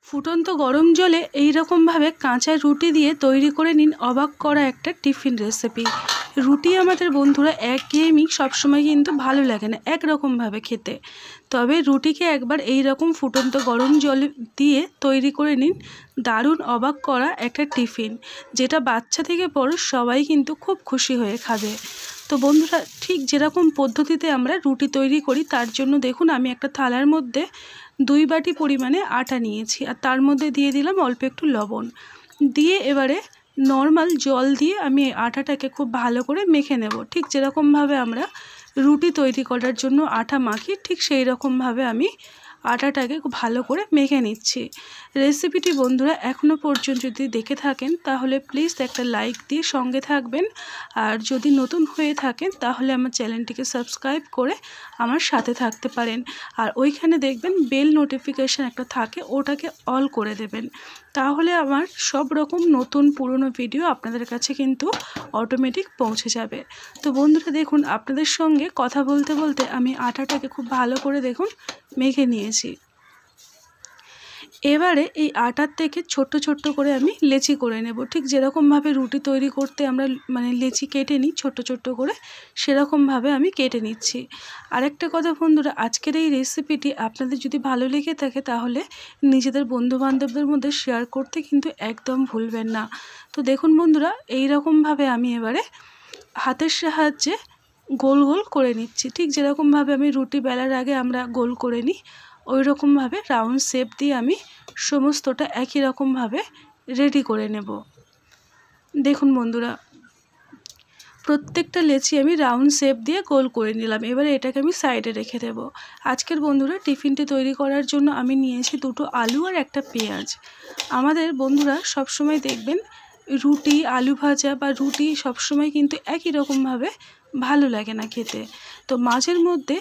ফুটন্ত গরম জলে এই রকমভাবে কাঁচা রুটি দিয়ে তৈরি করে নিন অবাক করা একটা টিফিন রেসিপি। রুটি আমাদের বন্ধুরা একঘেয়েমি সবসময় কিন্তু ভালো লাগে না একরকমভাবে খেতে, তবে রুটিকে একবার এই রকম ফুটন্ত গরম জল দিয়ে তৈরি করে নিন দারুণ অবাক করা একটা টিফিন, যেটা বাচ্চা থেকে বড় সবাই কিন্তু খুব খুশি হয়ে খাবে। তো বন্ধুরা, ঠিক যেরকম পদ্ধতিতে আমরা রুটি তৈরি করি তার জন্য দেখুন আমি একটা থালার মধ্যে 2 বাটি পরিমাণে আটা নিয়েছি, আর তার মধ্যে দিয়ে দিলাম অল্প একটু লবণ দিয়ে এবারে নর্মাল জল দিয়ে আমি আটাটাকে খুব ভালো করে মেখে নেব। ঠিক যেরকমভাবে আমরা রুটি তৈরি করার জন্য আটা মাখি ঠিক সেই রকমভাবে আমি আটাটাকে খুব ভালো করে মেখে নিচ্ছি। রেসিপিটি বন্ধুরা এখনও পর্যন্ত যদি দেখে থাকেন তাহলে প্লিজ একটা লাইক দিয়ে সঙ্গে থাকবেন, আর যদি নতুন হয়ে থাকেন তাহলে আমার চ্যানেলটিকে সাবস্ক্রাইব করে আমার সাথে থাকতে পারেন। আর ওইখানে দেখবেন বেল নোটিফিকেশান একটা থাকে, ওটাকে অল করে দেবেন, তাহলে আমার সব রকম নতুন পুরনো ভিডিও আপনাদের কাছে কিন্তু অটোমেটিক পৌঁছে যাবে। তো বন্ধুরা দেখুন, আপনাদের সঙ্গে কথা বলতে বলতে আমি আটাটাকে খুব ভালো করে দেখুন মেখে নিয়েছি। এবারে এই আটার থেকে ছোট্ট ছোট্ট করে আমি লেচি করে নেব, ঠিক যেরকমভাবে রুটি তৈরি করতে আমরা লেচি কেটে নিই ছোট্ট ছোট্ট করে, সেরকমভাবে আমি কেটে নিচ্ছি। আরেকটা কথা বন্ধুরা, আজকের এই রেসিপিটি আপনাদের যদি ভালো লেগে থাকে তাহলে নিজেদের বন্ধুবান্ধবদের মধ্যে শেয়ার করতে কিন্তু একদম ভুলবেন না। তো দেখুন বন্ধুরা, এই রকমভাবে আমি এবারে হাতের সাহায্যে গোল গোল করে নিচ্ছি, ঠিক যেরকমভাবে আমি রুটি বেলার আগে আমরা গোল করে নিই ওই রকমভাবে রাউন্ড শেপ দিয়ে আমি সমস্তটা একই রকমভাবে রেডি করে নেব। দেখুন বন্ধুরা, প্রত্যেকটা লেচি আমি রাউন্ড শেপ দিয়ে গোল করে নিলাম। এবারে এটাকে আমি সাইডে রেখে দেব। আজকের বন্ধুরা টিফিনটি তৈরি করার জন্য আমি নিয়েছি 2টো আলু আর একটা পেঁয়াজ। আমাদের বন্ধুরা সবসময় দেখবেন রুটি আলু ভাজা বা রুটি সবসময় কিন্তু একই রকমভাবে ভালো লাগে না খেতে, তো মাঝের মধ্যে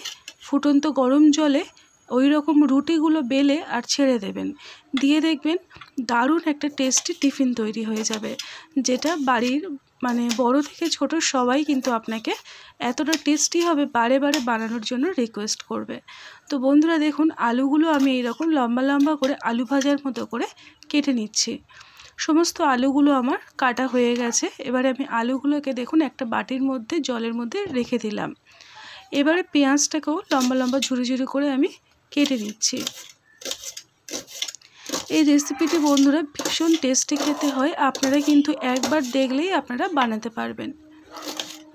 ফুটন্ত গরম জলে ওই রকম রুটিগুলো বেলে আর ছেড়ে দেবেন, দিয়ে দেখবেন দারুণ একটা টেস্টি টিফিন তৈরি হয়ে যাবে, যেটা বাড়ির বড় থেকে ছোট সবাই কিন্তু আপনাকে এতটা টেস্টি হবে বারে বারে বানানোর জন্য রিকোয়েস্ট করবে। তো বন্ধুরা দেখুন, আলুগুলো আমি এইরকম লম্বা লম্বা করে আলু ভাজার মতো করে কেটে নিচ্ছি। সমস্ত আলুগুলো আমার কাটা হয়ে গেছে। এবারে আমি আলুগুলোকে দেখুন একটা বাটির মধ্যে জলের মধ্যে রেখে দিলাম। এবারে পেঁয়াজটাকেও লম্বা লম্বা ঝুরি ঝুরি করে আমি কেটে নিচ্ছি। এই রেসিপিটি বন্ধুরা ভীষণ টেস্টি খেতে হয়, আপনারা কিন্তু একবার দেখলেই আপনারা বানাতে পারবেন।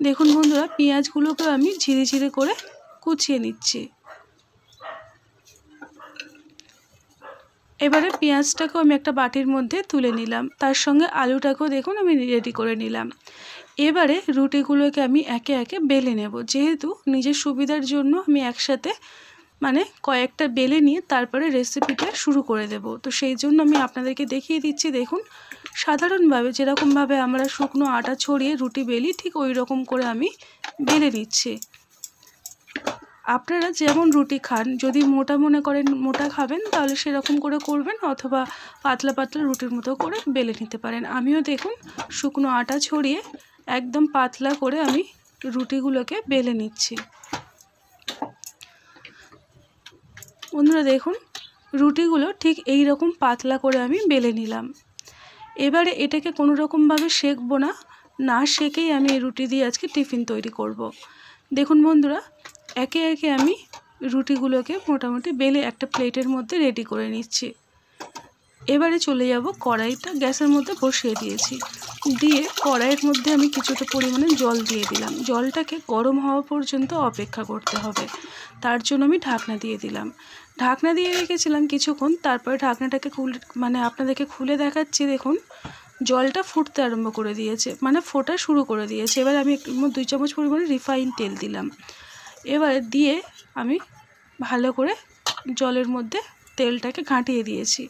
দেখুন বন্ধুরা, পেঁয়াজগুলোকে আমি ঝিরে ঝিরে করে কুচিয়ে নিচ্ছি। এবারে পেঁয়াজটাকেও আমি একটা বাটির মধ্যে তুলে নিলাম, তার সঙ্গে আলুটাকেও দেখুন আমি রেডি করে নিলাম। এবারে রুটিগুলোকে আমি একে একে বেলে নেব, যেহেতু নিজের সুবিধার জন্য আমি একসাথে কয়েকটা বেলে নিয়ে তারপরে রেসিপিটা শুরু করে দেব। তো সেই জন্য আমি আপনাদেরকে দেখিয়ে দিচ্ছি। দেখুন, সাধারণভাবে যেরকমভাবে আমরা শুকনো আটা ছড়িয়ে রুটি বেলি ঠিক ওই রকম করে আমি বেলে নিচ্ছি। আপনারা যেমন রুটি খান, যদি মোটা মনে করেন মোটা খাবেন তাহলে সেরকম করে করবেন, অথবা পাতলা পাতলা রুটির মতো করে বেলে নিতে পারেন। আমিও দেখুন শুকনো আটা ছড়িয়ে একদম পাতলা করে আমি রুটিগুলোকে বেলে নিচ্ছি। বন্ধুরা দেখুন, রুটিগুলো ঠিক এই রকম পাতলা করে আমি বেলে নিলাম। এবারে এটাকে কোনো রকমভাবে সেঁকবো না, না সেঁকেই আমি এই রুটি দিয়ে আজকে টিফিন তৈরি করব। দেখুন বন্ধুরা, একে একে আমি রুটিগুলোকে মোটামুটি বেলে একটা প্লেটের মধ্যে রেডি করে নিচ্ছি। এবারে চলে যাব কড়াইটা গ্যাসের মধ্যে বসিয়ে দিয়েছি, দিয়ে কড়াইয়ের মধ্যে আমি কিছুটা পরিমাণে জল দিয়ে দিলাম। জলটাকে গরম হওয়া পর্যন্ত অপেক্ষা করতে হবে, তার জন্য আমি ঢাকনা দিয়ে দিলাম। ঢাকনা দিয়ে রেখেছিলাম কিছুক্ষণ, তারপরে ঢাকনাটাকে আপনাদেরকে খুলে দেখাচ্ছি। দেখুন জলটা ফুটতে আরম্ভ করে দিয়েছে, ফোটা শুরু করে দিয়েছে। এবার আমি 2 চামচ পরিমাণে রিফাইন তেল দিলাম। এবারে দিয়ে আমি ভালো করে জলের মধ্যে তেলটাকে ঘাঁটিয়ে দিয়েছি।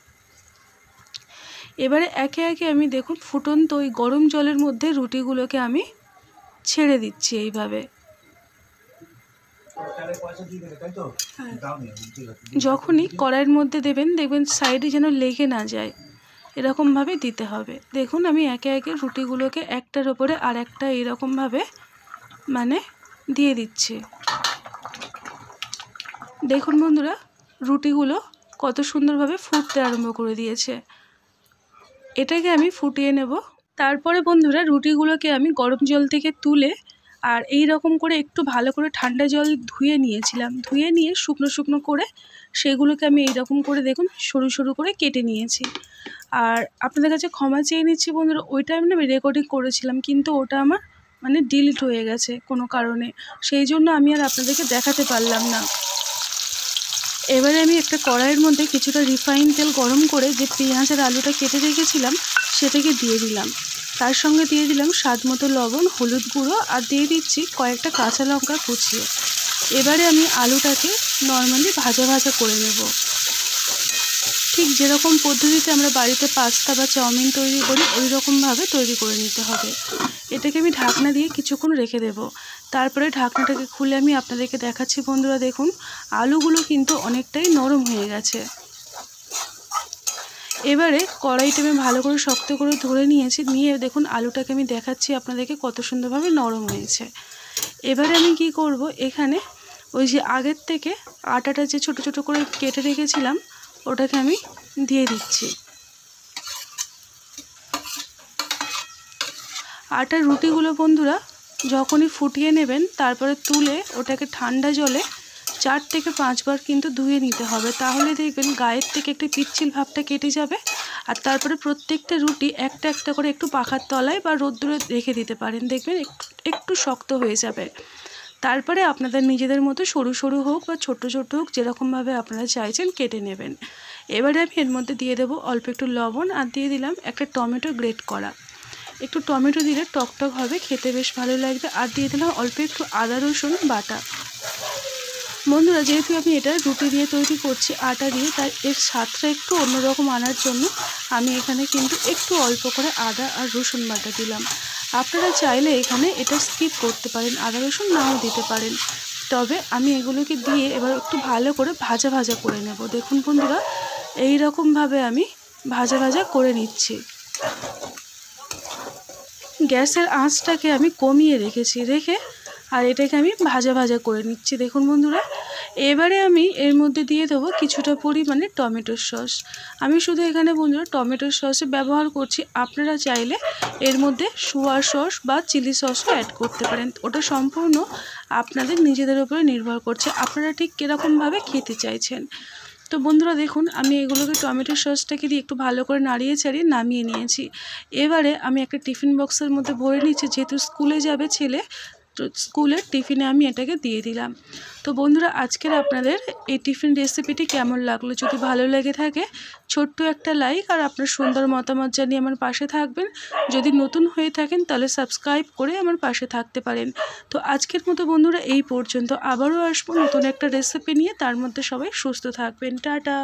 এবারে একে একে আমি দেখুন ফুটন্ত ওই গরম জলের মধ্যে রুটিগুলোকে আমি ছেড়ে দিচ্ছি এইভাবে। যখনই কড়াইয়ের মধ্যে দেবেন দেখবেন সাইডে যেন লেগে না যায়, এরকমভাবে দিতে হবে। দেখুন আমি একে একে রুটিগুলোকে একটার ওপরে আর একটা এরকমভাবে দিয়ে দিচ্ছি। দেখুন বন্ধুরা, রুটিগুলো কত সুন্দরভাবে ফুটতে আরম্ভ করে দিয়েছে। এটাকে আমি ফুটিয়ে নেব। তারপরে বন্ধুরা রুটিগুলোকে আমি গরম জল থেকে তুলে আর এই রকম করে একটু ভালো করে ঠান্ডা জল ধুয়ে নিয়েছিলাম। ধুয়ে নিয়ে শুকনো শুকনো করে সেগুলোকে আমি এই রকম করে দেখুন সরু সরু করে কেটে নিয়েছি। আর আপনাদের কাছে ক্ষমা চেয়ে নিচ্ছি বন্ধুরা, ওই টাইমে আমি রেকর্ডিং করেছিলাম কিন্তু ওটা আমার ডিলিট হয়ে গেছে কোনো কারণে, সেই জন্য আমি আর আপনাদেরকে দেখাতে পারলাম না। এবারে আমি একটা কড়াইয়ের মধ্যে কিছুটা রিফাইন তেল গরম করে যে পেঁয়াজ আর আলুটা কেটে রেখেছিলাম সেটাকে দিয়ে দিলাম। তার সঙ্গে দিয়ে দিলাম স্বাদ মতো লবণ, হলুদ গুঁড়ো আর দিয়ে দিচ্ছি কয়েকটা কাঁচা লঙ্কা কুচিয়ে। এবারে আমি আলুটাকে নর্মালি ভাজা ভাজা করে নেব, ঠিক যেরকম পদ্ধতিতে আমরা বাড়িতে পাস্তা বা চাউমিন তৈরি করি ওই রকমভাবে তৈরি করে নিতে হবে। এটাকে আমি ঢাকনা দিয়ে কিছুক্ষণ রেখে দেব। তারপরে ঢাকনাটাকে খুলে আমি আপনাদেরকে দেখাচ্ছি বন্ধুরা, দেখুন আলুগুলো কিন্তু অনেকটাই নরম হয়ে গেছে। এবারে কড়াইটা আমি ভালো করে শক্ত করে ধরে নিয়েছি, নিয়ে দেখুন আলুটাকে আমি দেখাচ্ছি আপনাদেরকে কত সুন্দরভাবে নরম হয়েছে। এবারে আমি কি করব, এখানে ওই যে আগের থেকে আটাটা যে ছোট ছোট করে কেটে রেখেছিলাম ওটাকে আমি দিয়ে দিচ্ছি। আটার রুটিগুলো বন্ধুরা যখনই ফুটিয়ে নেবেন তারপরে তুলে ওটাকে ঠান্ডা জলে 4 থেকে 5 বার কিন্তু ধুয়ে নিতে হবে, তাহলে দেখবেন গায়ের থেকে একটা পিচ্ছিল ভাবটা কেটে যাবে। আর তারপরে প্রত্যেকটা রুটি একটা একটা করে একটু পাখার তলায় বা রোদ্দুরে রেখে দিতে পারেন, দেখবেন একটু শক্ত হয়ে যাবে। তারপরে আপনাদের নিজেদের মতো সরু সরু হোক বা ছোট্ট ছোট্ট হোক যেরকমভাবে আপনারা চাইছেন কেটে নেবেন। এবারে আমি এর মধ্যে দিয়ে দেবো অল্প একটু লবণ আর দিয়ে দিলাম একটা টমেটো গ্রেট করা। একটু টমেটো দিলে টকটক হবে, খেতে বেশ ভালো লাগবে। আর দিয়ে দিলাম অল্প একটু আদা রসুন বাটা। বন্ধুরা যেহেতু আমি এটা রুটি দিয়ে তৈরি করছি আটা দিয়ে, তাই এর স্বাদটা একটু অন্যরকম আনার জন্য আমি এখানে কিন্তু একটু অল্প করে আদা আর রসুন বাটা দিলাম। আপনারা চাইলে এখানে এটা স্কিপ করতে পারেন, আদা রসুন নাও দিতে পারেন। তবে আমি এগুলোকে দিয়ে এবার একটু ভালো করে ভাজা ভাজা করে নেব। দেখুন বন্ধুরা এই রকমভাবে আমি ভাজা ভাজা করে নিচ্ছি। গ্যাসের আঁচটাকে আমি কমিয়ে রেখে আর এটাকে আমি ভাজা ভাজা করে নিচ্ছি। দেখুন বন্ধুরা এবারে আমি এর মধ্যে দিয়ে দেবো কিছুটা পরিমাণে টমেটোর সস। আমি শুধু এখানে বন্ধুরা টমেটোর সসে ব্যবহার করছি, আপনারা চাইলে এর মধ্যে সোয়া সস বা চিলি সসও অ্যাড করতে পারেন। ওটা সম্পূর্ণ আপনাদের নিজেদের উপরে নির্ভর করছে আপনারা ঠিক কীরকমভাবে খেতে চাইছেন। তো বন্ধুরা দেখুন আমি এগুলোকে টমেটো সসটাকে দিয়ে একটু ভালো করে নাড়িয়ে চাড়িয়ে নামিয়ে নিয়েছি। এবারে আমি একটা টিফিন বক্সের মধ্যে ভরে নিচ্ছি, যেহেতু স্কুলে যাবে ছেলে, তো স্কুলের টিফিনে আমি এটাকে দিয়ে দিলাম। তো বন্ধুরা আজকের আপনাদের এই টিফিন রেসিপিটি কেমন লাগলো, যদি ভালো লেগে থাকে ছোট্ট একটা লাইক আর আপনার সুন্দর মতামত জানিয়ে আমার পাশে থাকবেন। যদি নতুন হয়ে থাকেন তাহলে সাবস্ক্রাইব করে আমার পাশে থাকতে পারেন। তো আজকের মতো বন্ধুরা এই পর্যন্ত, আবারও আসবো নতুন একটা রেসিপি নিয়ে, তার মধ্যে সবাই সুস্থ থাকবেন। টাটা।